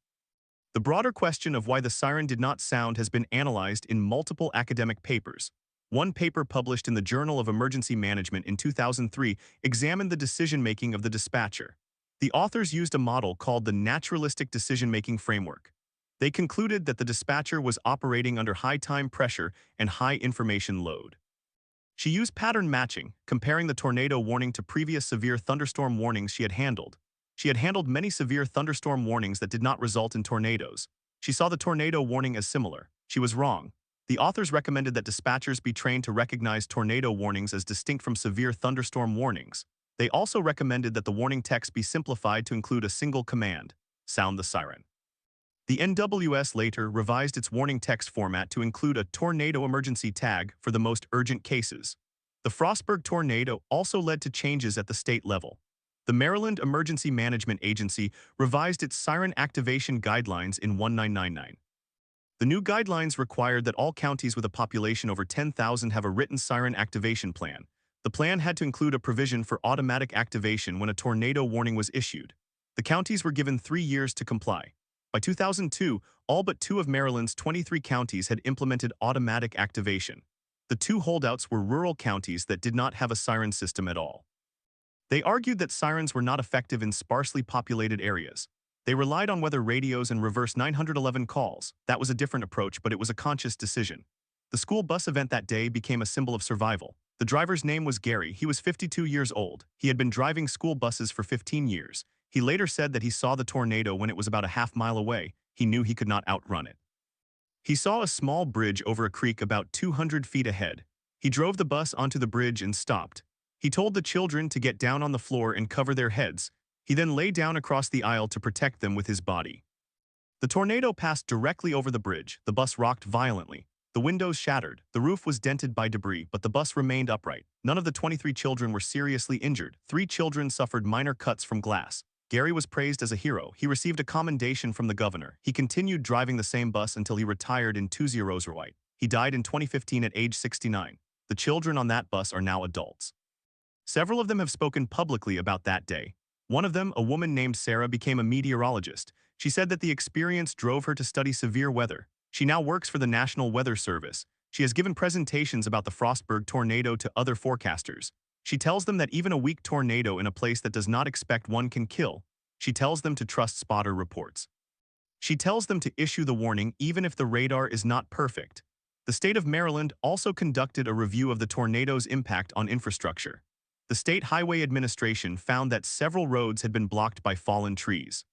The broader question of why the siren did not sound has been analyzed in multiple academic papers. One paper published in the Journal of Emergency Management in 2003 examined the decision-making of the dispatcher. The authors used a model called the naturalistic decision-making framework. They concluded that the dispatcher was operating under high time pressure and high information load. She used pattern matching, comparing the tornado warning to previous severe thunderstorm warnings she had handled. She had handled many severe thunderstorm warnings that did not result in tornadoes. She saw the tornado warning as similar. She was wrong. The authors recommended that dispatchers be trained to recognize tornado warnings as distinct from severe thunderstorm warnings. They also recommended that the warning text be simplified to include a single command: sound the siren. The NWS later revised its warning text format to include a tornado emergency tag for the most urgent cases. The Frostburg tornado also led to changes at the state level. The Maryland Emergency Management Agency revised its siren activation guidelines in 1999. The new guidelines required that all counties with a population over 10,000 have a written siren activation plan. The plan had to include a provision for automatic activation when a tornado warning was issued. The counties were given 3 years to comply. By 2002, all but 2 of Maryland's 23 counties had implemented automatic activation. The 2 holdouts were rural counties that did not have a siren system at all. They argued that sirens were not effective in sparsely populated areas. They relied on weather radios and reverse 911 calls. That was a different approach, but it was a conscious decision. The school bus event that day became a symbol of survival. The driver's name was Gary. He was 52 years old. He had been driving school buses for 15 years. He later said that he saw the tornado when it was about a half-mile away. He knew he could not outrun it. He saw a small bridge over a creek about 200 feet ahead. He drove the bus onto the bridge and stopped. He told the children to get down on the floor and cover their heads. He then lay down across the aisle to protect them with his body. The tornado passed directly over the bridge. The bus rocked violently. The windows shattered. The roof was dented by debris, but the bus remained upright. None of the 23 children were seriously injured. 3 children suffered minor cuts from glass. Gary was praised as a hero. He received a commendation from the governor. He continued driving the same bus until he retired in 2008. He died in 2015 at age 69. The children on that bus are now adults. Several of them have spoken publicly about that day. One of them, a woman named Sarah, became a meteorologist. She said that the experience drove her to study severe weather. She now works for the National Weather Service. She has given presentations about the Frostburg tornado to other forecasters. She tells them that even a weak tornado in a place that does not expect one can kill. She tells them to trust spotter reports. She tells them to issue the warning even if the radar is not perfect. The state of Maryland also conducted a review of the tornado's impact on infrastructure. The State Highway Administration found that several roads had been blocked by fallen trees.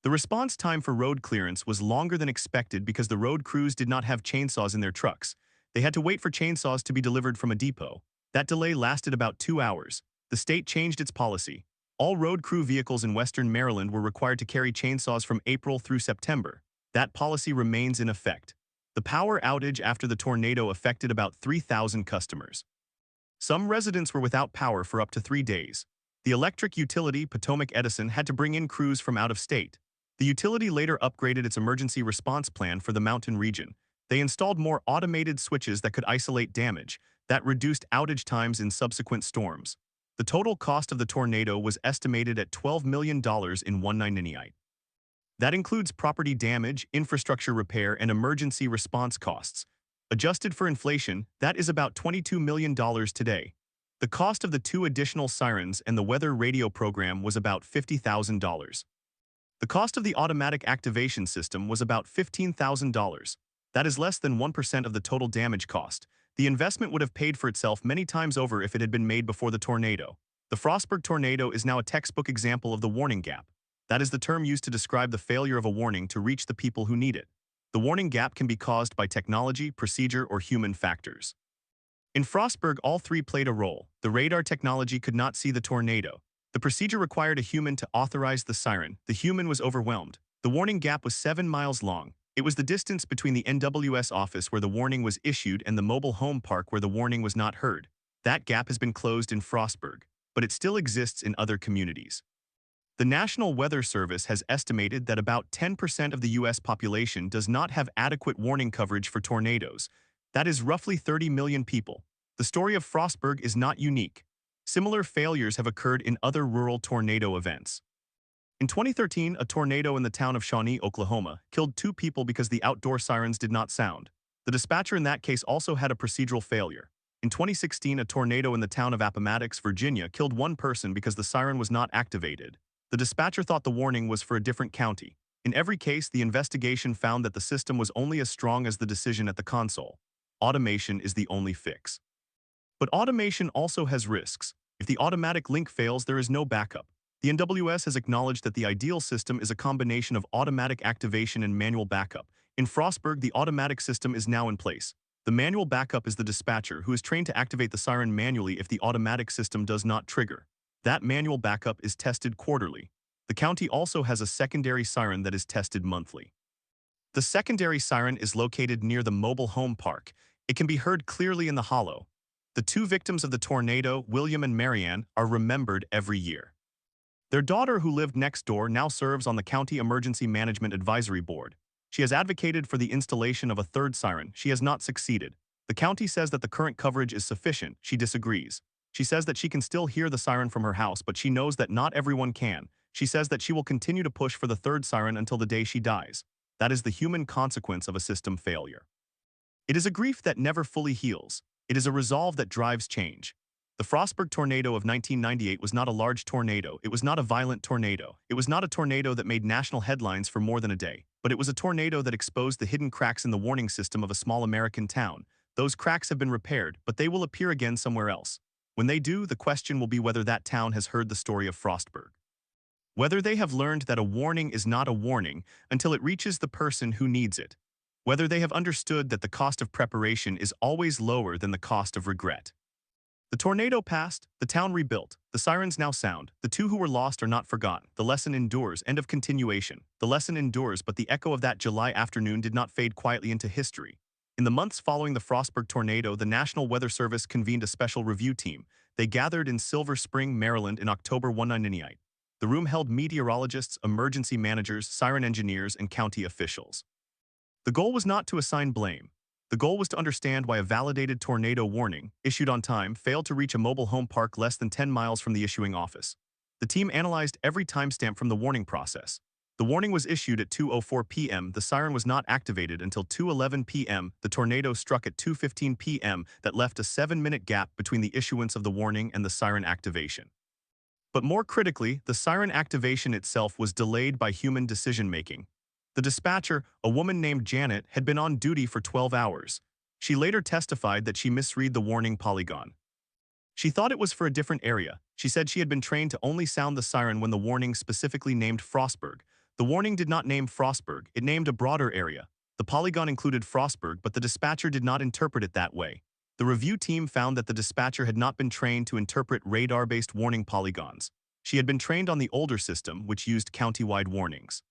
The response time for road clearance was longer than expected because the road crews did not have chainsaws in their trucks. They had to wait for chainsaws to be delivered from a depot. That delay lasted about 2 hours. The state changed its policy. All road crew vehicles in western Maryland were required to carry chainsaws from April through September. That policy remains in effect. The power outage after the tornado affected about 3,000 customers. Some residents were without power for up to 3 days. The electric utility, Potomac Edison, had to bring in crews from out of state. The utility later upgraded its emergency response plan for the mountain region. They installed more automated switches that could isolate damage. That reduced outage times in subsequent storms. The total cost of the tornado was estimated at $12 million in 1998. That includes property damage, infrastructure repair, and emergency response costs. Adjusted for inflation, that is about $22 million today. The cost of the 2 additional sirens and the weather radio program was about $50,000. The cost of the automatic activation system was about $15,000. That is less than 1% of the total damage cost. The investment would have paid for itself many times over if it had been made before the tornado. The Frostburg tornado is now a textbook example of the warning gap. That is the term used to describe the failure of a warning to reach the people who need it. The warning gap can be caused by technology, procedure, or human factors. In Frostburg, all 3 played a role. The radar technology could not see the tornado. The procedure required a human to authorize the siren. The human was overwhelmed. The warning gap was 7 miles long. It was the distance between the NWS office where the warning was issued and the mobile home park where the warning was not heard. That gap has been closed in Frostburg, but it still exists in other communities. The National Weather Service has estimated that about 10% of the U.S. population does not have adequate warning coverage for tornadoes. That is roughly 30 million people. The story of Frostburg is not unique. Similar failures have occurred in other rural tornado events. In 2013, a tornado in the town of Shawnee, Oklahoma, killed 2 people because the outdoor sirens did not sound. The dispatcher in that case also had a procedural failure. In 2016, a tornado in the town of Appomattox, Virginia, killed 1 person because the siren was not activated. The dispatcher thought the warning was for a different county. In every case, the investigation found that the system was only as strong as the decision at the console. Automation is the only fix. But automation also has risks. If the automatic link fails, there is no backup. The NWS has acknowledged that the ideal system is a combination of automatic activation and manual backup. In Frostburg, the automatic system is now in place. The manual backup is the dispatcher, who is trained to activate the siren manually if the automatic system does not trigger. That manual backup is tested quarterly. The county also has a secondary siren that is tested monthly. The secondary siren is located near the mobile home park. It can be heard clearly in the hollow. The 2 victims of the tornado, William and Marianne, are remembered every year. Their daughter, who lived next door, now serves on the County Emergency Management Advisory Board. She has advocated for the installation of a 3rd siren. She has not succeeded. The county says that the current coverage is sufficient. She disagrees. She says that she can still hear the siren from her house, but she knows that not everyone can. She says that she will continue to push for the 3rd siren until the day she dies. That is the human consequence of a system failure. It is a grief that never fully heals. It is a resolve that drives change. The Frostburg tornado of 1998 was not a large tornado. It was not a violent tornado. It was not a tornado that made national headlines for more than a day. But it was a tornado that exposed the hidden cracks in the warning system of a small American town. Those cracks have been repaired, but they will appear again somewhere else. When they do, the question will be whether that town has heard the story of Frostburg. Whether they have learned that a warning is not a warning until it reaches the person who needs it. Whether they have understood that the cost of preparation is always lower than the cost of regret. The tornado passed, the town rebuilt, the sirens now sound, the 2 who were lost are not forgotten, the lesson endures, end of continuation. The lesson endures, but the echo of that July afternoon did not fade quietly into history. In the months following the Frostburg tornado, the National Weather Service convened a special review team. They gathered in Silver Spring, Maryland in October 1998. The room held meteorologists, emergency managers, siren engineers, and county officials. The goal was not to assign blame. The goal was to understand why a validated tornado warning, issued on time, failed to reach a mobile home park less than 10 miles from the issuing office. The team analyzed every timestamp from the warning process. The warning was issued at 2:04 p.m. The siren was not activated until 2:11 p.m. The tornado struck at 2:15 p.m. That left a 7-minute gap between the issuance of the warning and the siren activation. But more critically, the siren activation itself was delayed by human decision-making. The dispatcher, a woman named Janet, had been on duty for 12 hours. She later testified that she misread the warning polygon. She thought it was for a different area. She said she had been trained to only sound the siren when the warning specifically named Frostburg. The warning did not name Frostburg, it named a broader area. The polygon included Frostburg, but the dispatcher did not interpret it that way. The review team found that the dispatcher had not been trained to interpret radar-based warning polygons. She had been trained on the older system, which used county-wide warnings.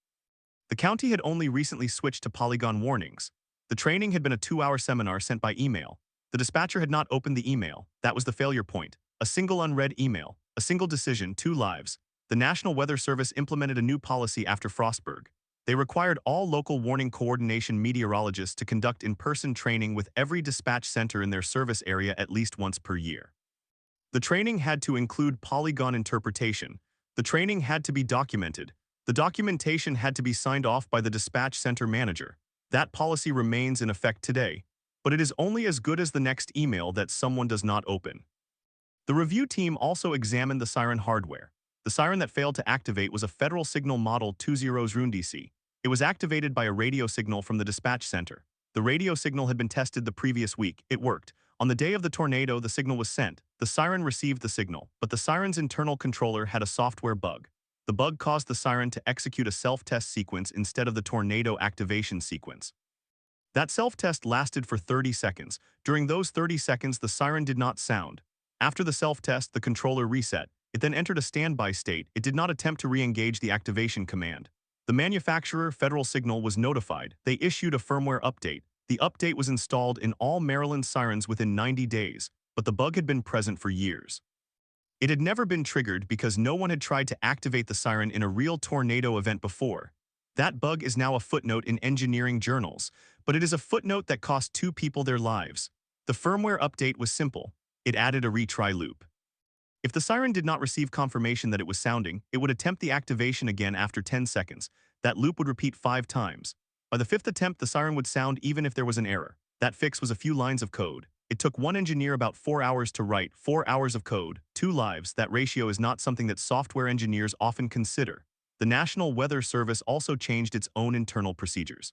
The county had only recently switched to polygon warnings. The training had been a 2-hour seminar sent by email. The dispatcher had not opened the email. That was the failure point. A single unread email. A single decision, 2 lives. The National Weather Service implemented a new policy after Frostburg. They required all local warning coordination meteorologists to conduct in-person training with every dispatch center in their service area at least once per year. The training had to include polygon interpretation. The training had to be documented. The documentation had to be signed off by the dispatch center manager. That policy remains in effect today, but it is only as good as the next email that someone does not open. The review team also examined the siren hardware. The siren that failed to activate was a Federal Signal Model 20 RunDC. It was activated by a radio signal from the dispatch center. The radio signal had been tested the previous week. It worked. On the day of the tornado, the signal was sent. The siren received the signal, but the siren's internal controller had a software bug. The bug caused the siren to execute a self-test sequence instead of the tornado activation sequence. That self-test lasted for 30 seconds. During those 30 seconds, the siren did not sound. After the self-test, the controller reset. It then entered a standby state. It did not attempt to re-engage the activation command. The manufacturer, Federal Signal, was notified. They issued a firmware update. The update was installed in all Maryland sirens within 90 days. but the bug had been present for years. It had never been triggered because no one had tried to activate the siren in a real tornado event before. That bug is now a footnote in engineering journals, but it is a footnote that cost 2 people their lives. The firmware update was simple. It added a retry loop. If the siren did not receive confirmation that it was sounding, it would attempt the activation again after 10 seconds. That loop would repeat 5 times. By the 5th attempt, the siren would sound even if there was an error. That fix was a few lines of code. It took one engineer about 4 hours to write 4 hours of code, 2 lives. That ratio is not something that software engineers often consider. The National Weather Service also changed its own internal procedures.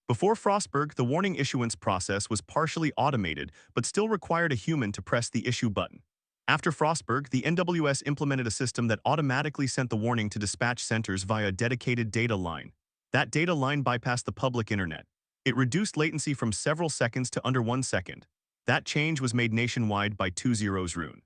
Before Frostburg, the warning issuance process was partially automated, but still required a human to press the issue button. After Frostburg, the NWS implemented a system that automatically sent the warning to dispatch centers via a dedicated data line. That data line bypassed the public internet. It reduced latency from several seconds to under 1 second. That change was made nationwide by 2.0's rune.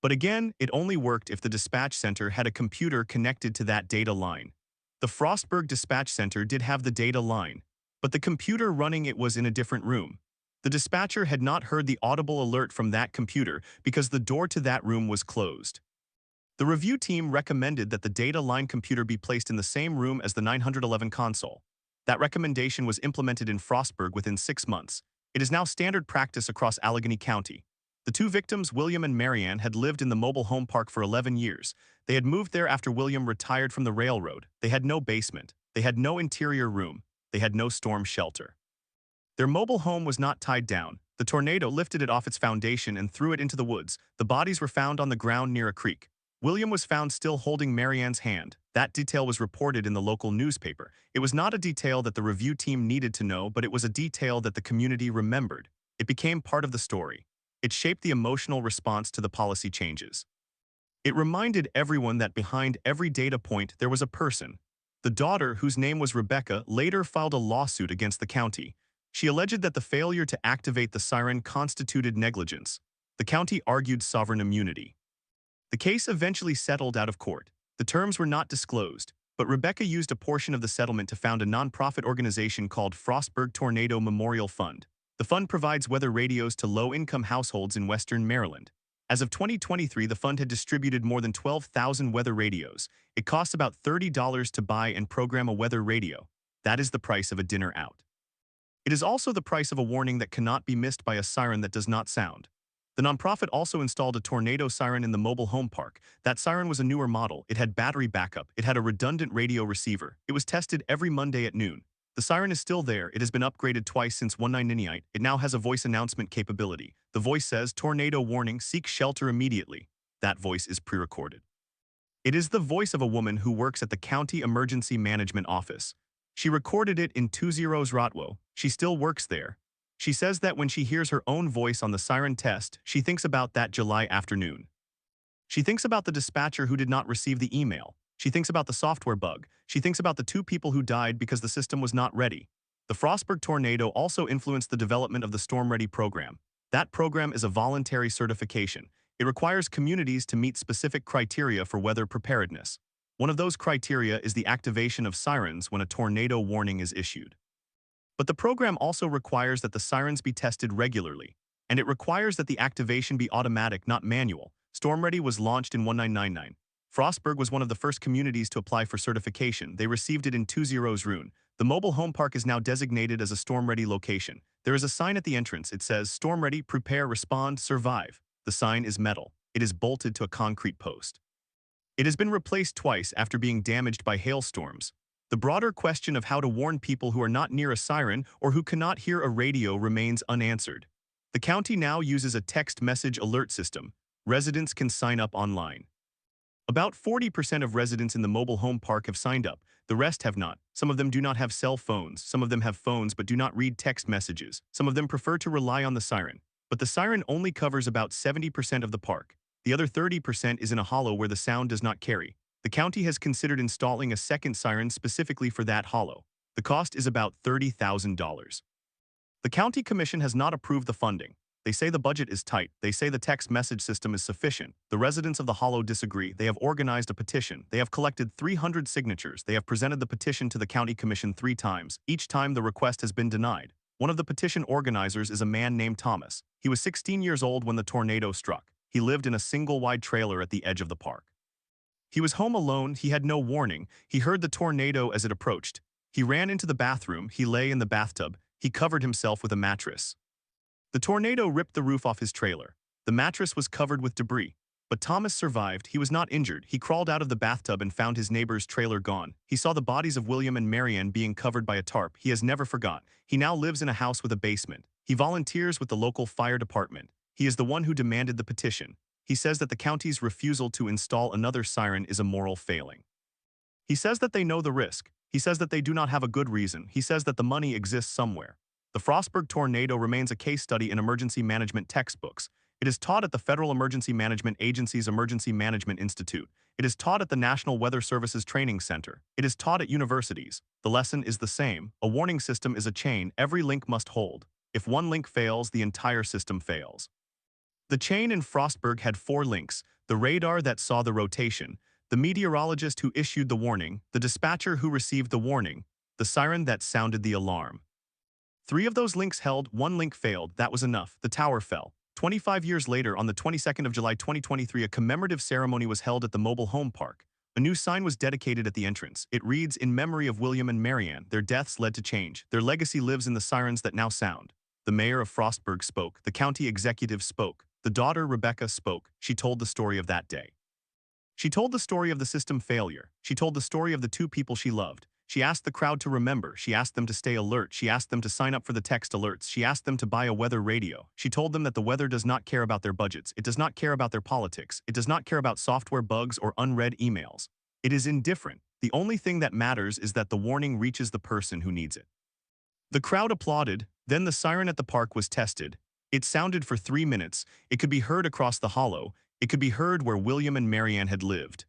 But again, it only worked if the dispatch center had a computer connected to that data line. The Frostburg dispatch center did have the data line, but the computer running it was in a different room. The dispatcher had not heard the audible alert from that computer because the door to that room was closed. The review team recommended that the data line computer be placed in the same room as the 911 console. That recommendation was implemented in Frostburg within 6 months. It is now standard practice across Allegheny County. The 2 victims, William and Marianne, had lived in the mobile home park for 11 years. They had moved there after William retired from the railroad. They had no basement. They had no interior room. They had no storm shelter. Their mobile home was not tied down. The tornado lifted it off its foundation and threw it into the woods. The bodies were found on the ground near a creek. William was found still holding Marianne's hand. That detail was reported in the local newspaper. It was not a detail that the review team needed to know, but it was a detail that the community remembered. It became part of the story. It shaped the emotional response to the policy changes. It reminded everyone that behind every data point there was a person. The daughter, whose name was Rebecca, later filed a lawsuit against the county. She alleged that the failure to activate the siren constituted negligence. The county argued sovereign immunity. The case eventually settled out of court. The terms were not disclosed, but Rebecca used a portion of the settlement to found a nonprofit organization called Frostburg Tornado Memorial Fund. The fund provides weather radios to low-income households in western Maryland. As of 2023, the fund had distributed more than 12,000 weather radios. It costs about $30 to buy and program a weather radio. That is the price of a dinner out. It is also the price of a warning that cannot be missed by a siren that does not sound. The nonprofit also installed a tornado siren in the mobile home park. That siren was a newer model. It had battery backup. It had a redundant radio receiver. It was tested every Monday at noon. The siren is still there. It has been upgraded twice since 1998. It now has a voice announcement capability. The voice says, "Tornado warning, seek shelter immediately." That voice is pre-recorded. It is the voice of a woman who works at the County Emergency Management Office. She recorded it in 2.0's Rotwo. She still works there. She says that when she hears her own voice on the siren test, she thinks about that July afternoon. She thinks about the dispatcher who did not receive the email. She thinks about the software bug. She thinks about the 2 people who died because the system was not ready. The Frostburg tornado also influenced the development of the Storm Ready program. That program is a voluntary certification. It requires communities to meet specific criteria for weather preparedness. One of those criteria is the activation of sirens when a tornado warning is issued. But the program also requires that the sirens be tested regularly, and it requires that the activation be automatic, not manual. Storm Ready was launched in 1999. Frostburg was one of the first communities to apply for certification. They received it in 2.0's rune. The mobile home park is now designated as a Storm Ready location. There is a sign at the entrance. It says, "Storm Ready, prepare, respond, survive." The sign is metal. It is bolted to a concrete post. It has been replaced twice after being damaged by hailstorms. The broader question of how to warn people who are not near a siren or who cannot hear a radio remains unanswered. The county now uses a text message alert system. Residents can sign up online. About 40% of residents in the mobile home park have signed up. The rest have not. Some of them do not have cell phones. Some of them have phones but do not read text messages. Some of them prefer to rely on the siren. But the siren only covers about 70% of the park. The other 30% is in a hollow where the sound does not carry. The county has considered installing a second siren specifically for that hollow. The cost is about $30,000. The county commission has not approved the funding. They say the budget is tight. They say the text message system is sufficient. The residents of the hollow disagree. They have organized a petition. They have collected 300 signatures. They have presented the petition to the county commission 3 times. Each time the request has been denied. One of the petition organizers is a man named Thomas. He was 16 years old when the tornado struck. He lived in a single-wide trailer at the edge of the park. He was home alone, he had no warning. He heard the tornado as it approached. He ran into the bathroom, he lay in the bathtub, he covered himself with a mattress. The tornado ripped the roof off his trailer. The mattress was covered with debris. But Thomas survived. He was not injured. He crawled out of the bathtub and found his neighbor's trailer gone. He saw the bodies of William and Marianne being covered by a tarp. He has never forgot. He now lives in a house with a basement. He volunteers with the local fire department. He is the one who demanded the petition. He says that the county's refusal to install another siren is a moral failing. He says that they know the risk. He says that they do not have a good reason. He says that the money exists somewhere. The Frostburg Tornado remains a case study in emergency management textbooks. It is taught at the Federal Emergency Management Agency's Emergency Management Institute. It is taught at the National Weather Service's Training Center. It is taught at universities. The lesson is the same. A warning system is a chain. Every link must hold. If one link fails, the entire system fails. The chain in Frostburg had 4 links: the radar that saw the rotation, the meteorologist who issued the warning, the dispatcher who received the warning, the siren that sounded the alarm. 3 of those links held, 1 link failed. That was enough. The tower fell. 25 years later, on the 22nd of July 2023, a commemorative ceremony was held at the mobile home park. A new sign was dedicated at the entrance. It reads, "In memory of William and Marianne, their deaths led to change. Their legacy lives in the sirens that now sound." The mayor of Frostburg spoke. The county executive spoke. The daughter, Rebecca, spoke. She told the story of that day. She told the story of the system failure. She told the story of the 2 people she loved. She asked the crowd to remember. She asked them to stay alert. She asked them to sign up for the text alerts. She asked them to buy a weather radio. She told them that the weather does not care about their budgets. It does not care about their politics. It does not care about software bugs or unread emails. It is indifferent. The only thing that matters is that the warning reaches the person who needs it. The crowd applauded. Then the siren at the park was tested. It sounded for 3 minutes. It could be heard across the hollow. It could be heard where William and Marianne had lived.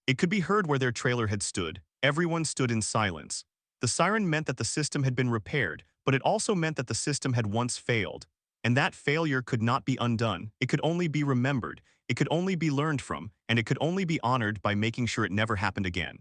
It could be heard where their trailer had stood. Everyone stood in silence. The siren meant that the system had been repaired, but it also meant that the system had once failed. And that failure could not be undone. It could only be remembered. It could only be learned from, and it could only be honored by making sure it never happened again.